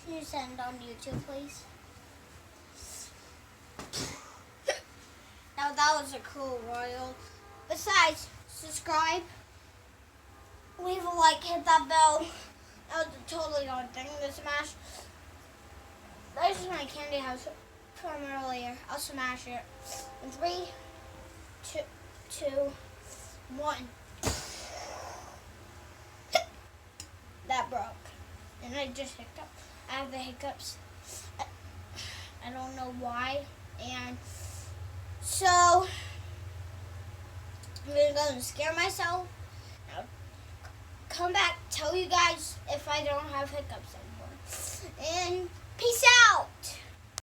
Can you send on YouTube, please? Now that was a cool royal. Besides, subscribe, leave a like, hit that bell. That was a totally odd thing to smash. This is my candy house from earlier. I'll smash it. In 3, 2, 1. That broke. And I just hiccuped. I have the hiccups. I don't know why. And so I'm gonna go and scare myself. Now come back, tell you guys if I don't have hiccups anymore. And peace out.